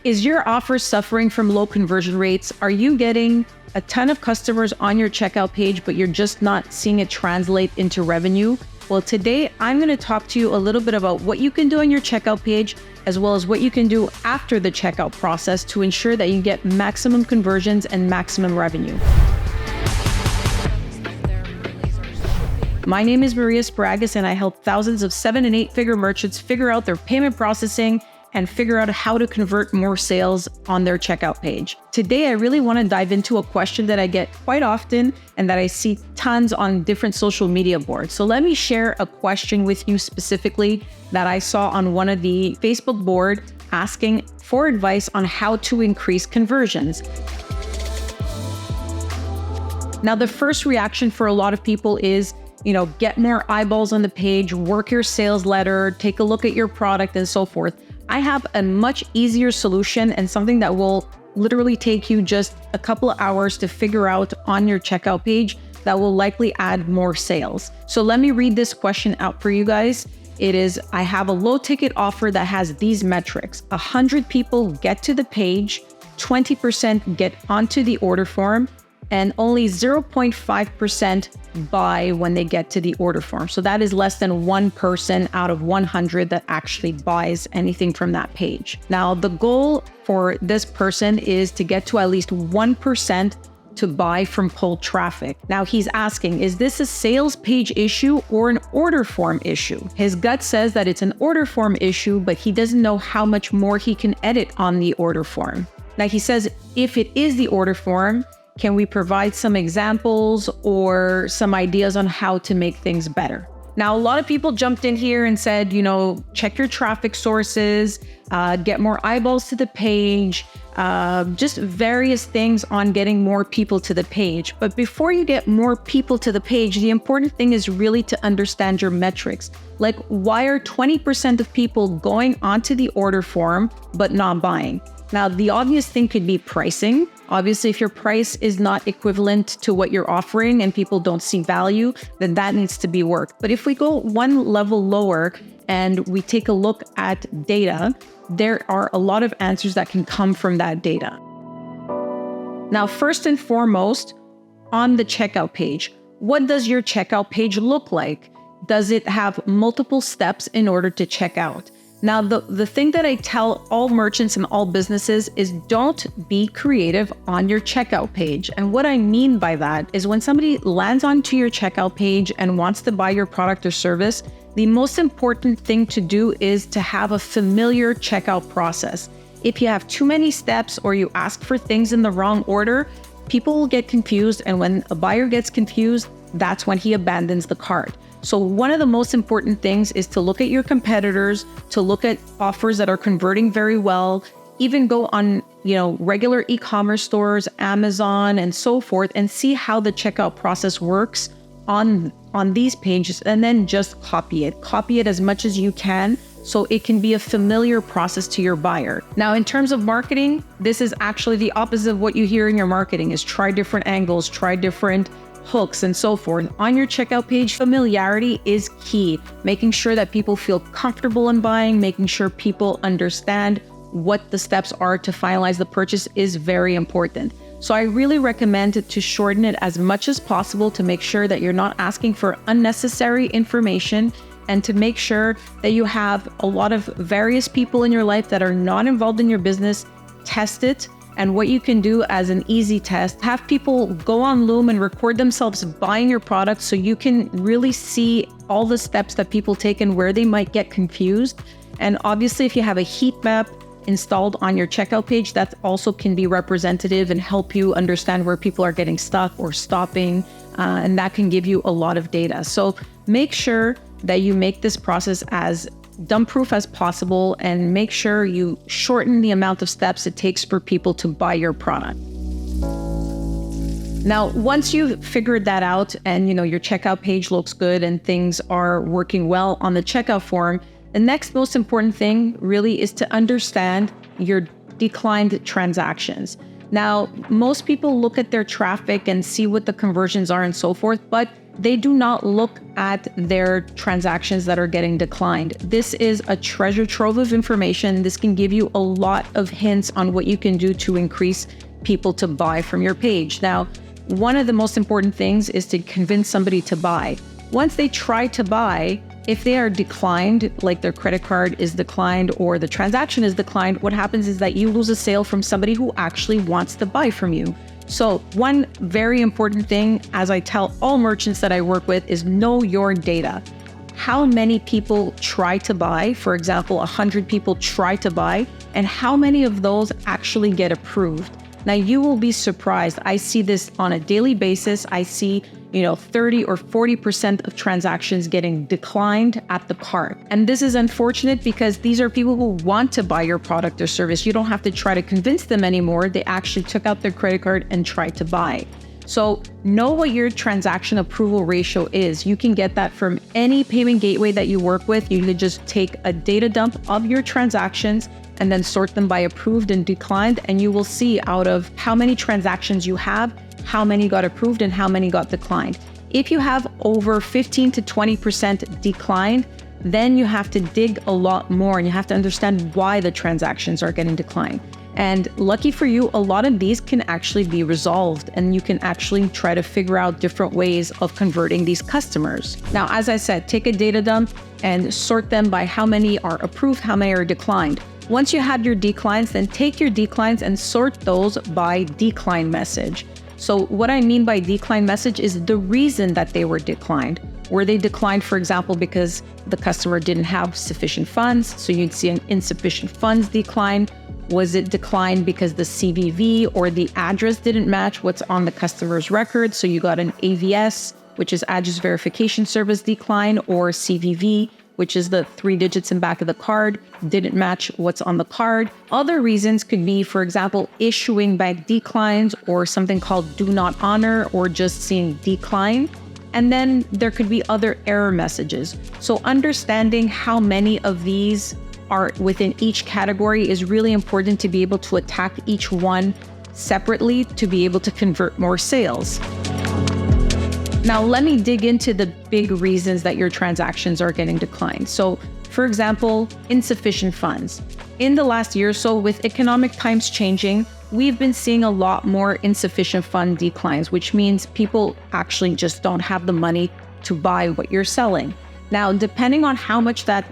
Is your offer suffering from low conversion rates? Are you getting a ton of customers on your checkout page, but you're just not seeing it translate into revenue? Well, today I'm going to talk to you a little bit about what you can do on your checkout page, as well as what you can do after the checkout process to ensure that you get maximum conversions and maximum revenue. My name is Maria Sparagas, and I help thousands of 7- and 8-figure merchants figure out their payment processing and figure out how to convert more sales on their checkout page. Today, I really want to dive into a question that I get quite often and that I see tons on different social media boards. So let me share a question with you specifically that I saw on one of the Facebook board asking for advice on how to increase conversions. Now, the first reaction for a lot of people is, get more eyeballs on the page, work your sales letter, take a look at your product, and so forth. I have a much easier solution and something that will literally take you just a couple of hours to figure out on your checkout page that will likely add more sales. So let me read this question out for you guys. It is, I have a low ticket offer that has these metrics. 100 people get to the page, 20% get onto the order form, and only 0.5% buy when they get to the order form. So that is less than one person out of 100 that actually buys anything from that page. Now, the goal for this person is to get to at least 1% to buy from cold traffic. Now he's asking, is this a sales page issue or an order form issue? His gut says that it's an order form issue, but he doesn't know how much more he can edit on the order form. Now he says, if it is the order form, can we provide some examples or some ideas on how to make things better? Now, a lot of people jumped in here and said, check your traffic sources, get more eyeballs to the page, just various things on getting more people to the page. But before you get more people to the page, the important thing is really to understand your metrics. Like, why are 20% of people going onto the order form but not buying? Now, the obvious thing could be pricing. Obviously, if your price is not equivalent to what you're offering and people don't see value, then that needs to be worked. But if we go one level lower and we take a look at data, there are a lot of answers that can come from that data. Now, first and foremost, on the checkout page, what does your checkout page look like? Does it have multiple steps in order to check out? Now, the thing that I tell all merchants and all businesses is don't be creative on your checkout page. And what I mean by that is when somebody lands onto your checkout page and wants to buy your product or service, the most important thing to do is to have a familiar checkout process. If you have too many steps or you ask for things in the wrong order, people will get confused. And when a buyer gets confused, that's when he abandons the cart. So one of the most important things is to look at your competitors, to look at offers that are converting very well, even go on, regular e-commerce stores, Amazon, and so forth, and see how the checkout process works on these pages, and then just copy it. Copy it as much as you can so it can be a familiar process to your buyer. Now, in terms of marketing, this is actually the opposite of what you hear in your marketing is try different angles, try different hooks, and so forth. On your checkout page, familiarity is key. Making sure that people feel comfortable in buying, making sure people understand what the steps are to finalize the purchase is very important. So I really recommend to shorten it as much as possible to make sure that you're not asking for unnecessary information and to make sure that you have a lot of various people in your life that are not involved in your business test it. And what you can do as an easy test, have people go on Loom and record themselves buying your product so you can really see all the steps that people take and where they might get confused. And obviously, if you have a heat map installed on your checkout page, that also can be representative and help you understand where people are getting stuck or stopping. And that can give you a lot of data. So make sure that you make this process as dump-proof as possible and make sure you shorten the amount of steps it takes for people to buy your product. Now, once you've figured that out and your checkout page looks good and things are working well on the checkout form, the next most important thing really is to understand your declined transactions. Now, most people look at their traffic and see what the conversions are and so forth, but they do not look at their transactions that are getting declined. This is a treasure trove of information. This can give you a lot of hints on what you can do to increase people to buy from your page. Now, one of the most important things is to convince somebody to buy. Once they try to buy, if they are declined, like their credit card is declined or the transaction is declined, what happens is that you lose a sale from somebody who actually wants to buy from you. So one very important thing, as I tell all merchants that I work with, is know your data. How many people try to buy? For example, 100 people try to buy, and how many of those actually get approved? Now, you will be surprised. I see this on a daily basis. I see 30 or 40% of transactions getting declined at the cart. And this is unfortunate because these are people who want to buy your product or service. You don't have to try to convince them anymore. They actually took out their credit card and tried to buy. So know what your transaction approval ratio is. You can get that from any payment gateway that you work with. You can just take a data dump of your transactions and then sort them by approved and declined. And you will see out of how many transactions you have, how many got approved and how many got declined. If you have over 15 to 20% declined, then you have to dig a lot more and you have to understand why the transactions are getting declined. And lucky for you, a lot of these can actually be resolved and you can actually try to figure out different ways of converting these customers. Now, as I said, take a data dump and sort them by how many are approved, how many are declined. Once you have your declines, then take your declines and sort those by decline message. So what I mean by decline message is the reason that they were declined. Were they declined, for example, because the customer didn't have sufficient funds? So you'd see an insufficient funds decline. Was it declined because the CVV or the address didn't match what's on the customer's record? So you got an AVS, which is address verification service decline, or CVV, which is the 3 digits in back of the card, didn't match what's on the card. Other reasons could be, for example, issuing bank declines or something called do not honor or just seeing decline. And then there could be other error messages. So understanding how many of these are within each category is really important to be able to attack each one separately to be able to convert more sales. Now, let me dig into the big reasons that your transactions are getting declined. So, for example, insufficient funds. In the last year or so, with economic times changing, we've been seeing a lot more insufficient fund declines, which means people actually just don't have the money to buy what you're selling. Now, depending on how much that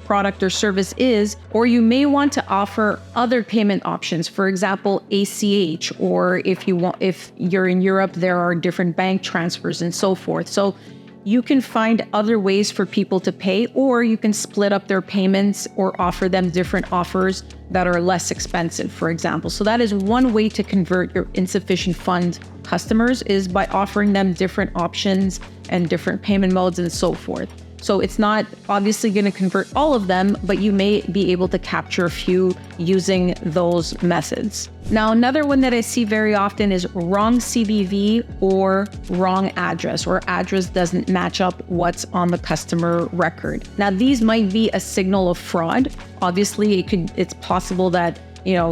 product or service is, or you may want to offer other payment options, for example, ACH, or if you're in Europe, there are different bank transfers and so forth. So you can find other ways for people to pay, or you can split up their payments or offer them different offers that are less expensive, for example. So that is one way to convert your insufficient fund customers, is by offering them different options and different payment modes and so forth. So it's not obviously going to convert all of them, but you may be able to capture a few using those methods. Now, another one that I see very often is wrong CVV or wrong address, or address doesn't match up what's on the customer record. Now, these might be a signal of fraud. Obviously, it's possible that,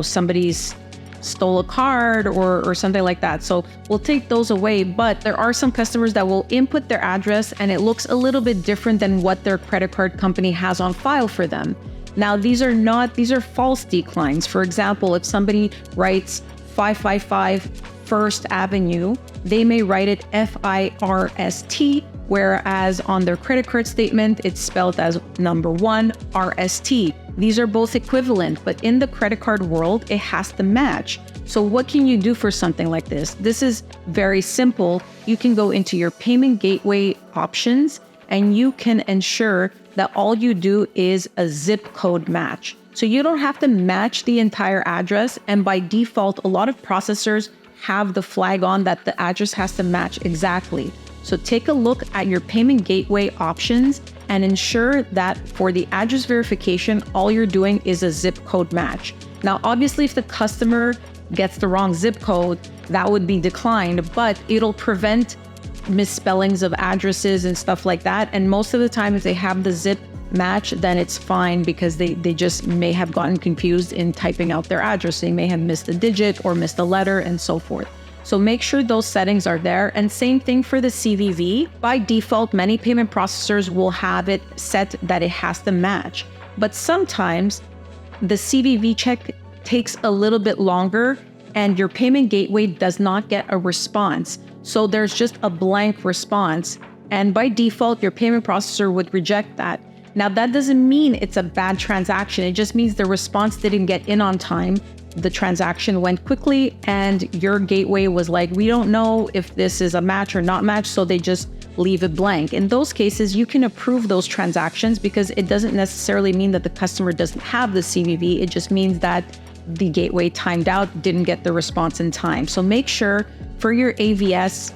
somebody's stole a card or something like that. So we'll take those away, but there are some customers that will input their address and it looks a little bit different than what their credit card company has on file for them. Now, these are false declines. For example, if somebody writes 555 First Avenue, they may write it FIRST, whereas on their credit card statement, it's spelled as number 1 RST. These are both equivalent, but in the credit card world, it has to match. So what can you do for something like this? This is very simple. You can go into your payment gateway options and you can ensure that all you do is a zip code match. So you don't have to match the entire address. And by default, a lot of processors have the flag on that the address has to match exactly. So take a look at your payment gateway options and ensure that for the address verification, all you're doing is a zip code match. Now, obviously, if the customer gets the wrong zip code, that would be declined, but it'll prevent misspellings of addresses and stuff like that. And most of the time, if they have the zip match, then it's fine because they just may have gotten confused in typing out their address. They may have missed a digit or missed a letter and so forth. So make sure those settings are there. And same thing for the CVV. By default, many payment processors will have it set that it has to match. But sometimes the CVV check takes a little bit longer and your payment gateway does not get a response. So there's just a blank response. And by default, your payment processor would reject that. Now, that doesn't mean it's a bad transaction. It just means the response didn't get in on time. The transaction went quickly and your gateway was like, we don't know if this is a match or not match. So they just leave it blank. In those cases, you can approve those transactions because it doesn't necessarily mean that the customer doesn't have the CVV. It just means that the gateway timed out, didn't get the response in time. So make sure for your AVS,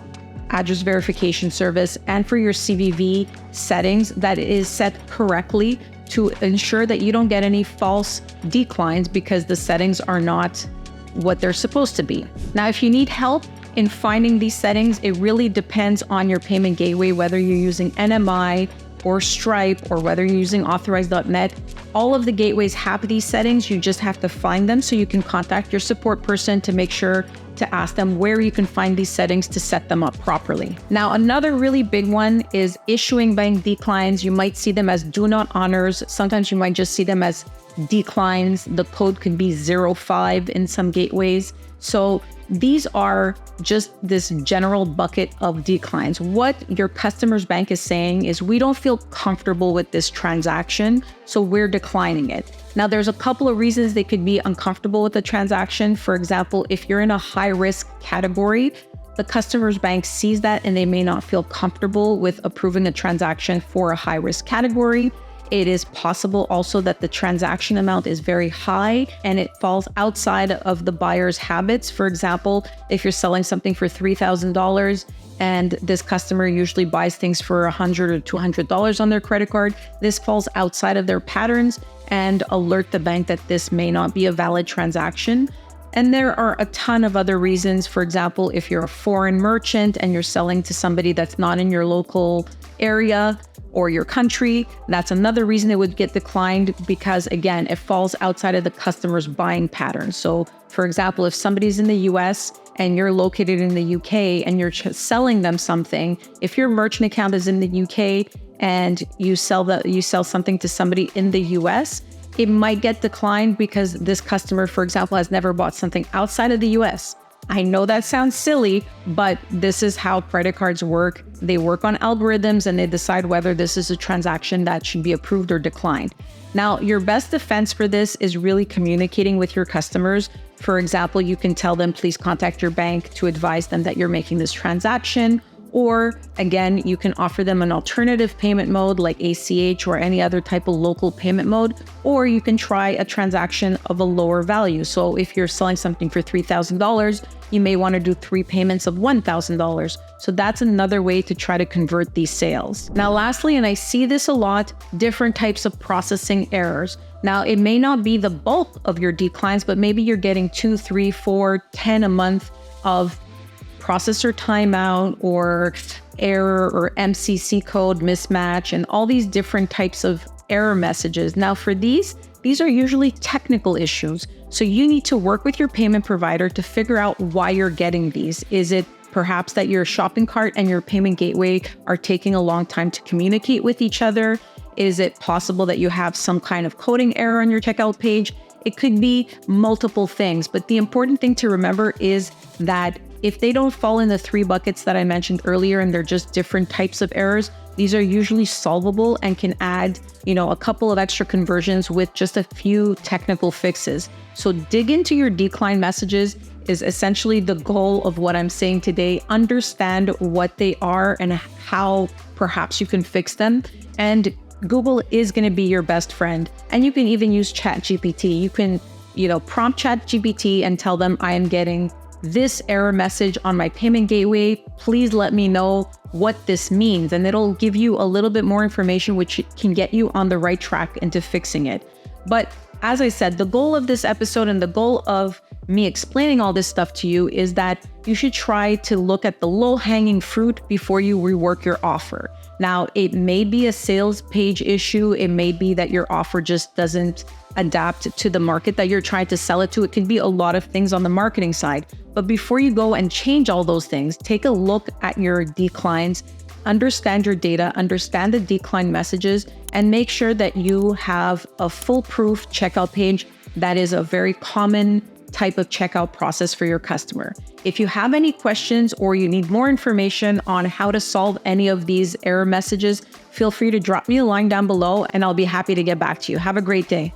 address verification service, and for your CVV settings that it is set correctly to ensure that you don't get any false declines because the settings are not what they're supposed to be. Now, if you need help in finding these settings, it really depends on your payment gateway, whether you're using NMI or Stripe or whether you're using Authorize.net. All of the gateways have these settings. You just have to find them so you can contact your support person to make sure to ask them where you can find these settings to set them up properly. Now, another really big one is issuing bank declines. You might see them as do not honors. Sometimes you might just see them as declines. The code could be 05 in some gateways. So these are just this general bucket of declines. What your customer's bank is saying is, we don't feel comfortable with this transaction, so we're declining it. Now, there's a couple of reasons they could be uncomfortable with the transaction. For example, if you're in a high risk category, the customer's bank sees that and they may not feel comfortable with approving a transaction for a high risk category. It is possible also that the transaction amount is very high and it falls outside of the buyer's habits. For example, if you're selling something for $3,000 and this customer usually buys things for $100 or $200 on their credit card, this falls outside of their patterns and alert the bank that this may not be a valid transaction. And there are a ton of other reasons. For example, if you're a foreign merchant and you're selling to somebody that's not in your local area or your country, that's another reason it would get declined because, again, it falls outside of the customer's buying pattern. So, for example, if somebody's in the US and you're located in the UK and you're selling them something, if your merchant account is in the UK and you sell something to somebody in the US, it might get declined because this customer, for example, has never bought something outside of the US. I know that sounds silly, but this is how credit cards work. They work on algorithms and they decide whether this is a transaction that should be approved or declined. Now, your best defense for this is really communicating with your customers. For example, you can tell them, please contact your bank to advise them that you're making this transaction. Or again, you can offer them an alternative payment mode like ACH or any other type of local payment mode, or you can try a transaction of a lower value. So if you're selling something for $3,000, you may want to do 3 payments of $1,000. So that's another way to try to convert these sales. Now, lastly, and I see this a lot, different types of processing errors. Now, it may not be the bulk of your declines, but maybe you're getting 2, 3, 4, 10 a month of processor timeout or error or MCC code mismatch and all these different types of error messages. Now, for these are usually technical issues. So you need to work with your payment provider to figure out why you're getting these. Is it perhaps that your shopping cart and your payment gateway are taking a long time to communicate with each other? Is it possible that you have some kind of coding error on your checkout page? It could be multiple things, but the important thing to remember is that if they don't fall in the 3 buckets that I mentioned earlier and they're just different types of errors, these are usually solvable and can add, a couple of extra conversions with just a few technical fixes. So dig into your decline messages is essentially the goal of what I'm saying today. Understand what they are and how perhaps you can fix them. And Google is going to be your best friend. And you can even use ChatGPT. You can, prompt ChatGPT and tell them, I am getting this error message on my payment gateway. Please let me know what this means. And it'll give you a little bit more information, which can get you on the right track into fixing it. But as I said, the goal of this episode and the goal of me explaining all this stuff to you is that you should try to look at the low-hanging fruit before you rework your offer. Now, it may be a sales page issue. It may be that your offer just doesn't adapt to the market that you're trying to sell it to. It can be a lot of things on the marketing side. But before you go and change all those things, take a look at your declines, understand your data, understand the decline messages, and make sure that you have a foolproof checkout page that is a very common type of checkout process for your customer. If you have any questions or you need more information on how to solve any of these error messages, feel free to drop me a line down below and I'll be happy to get back to you. Have a great day.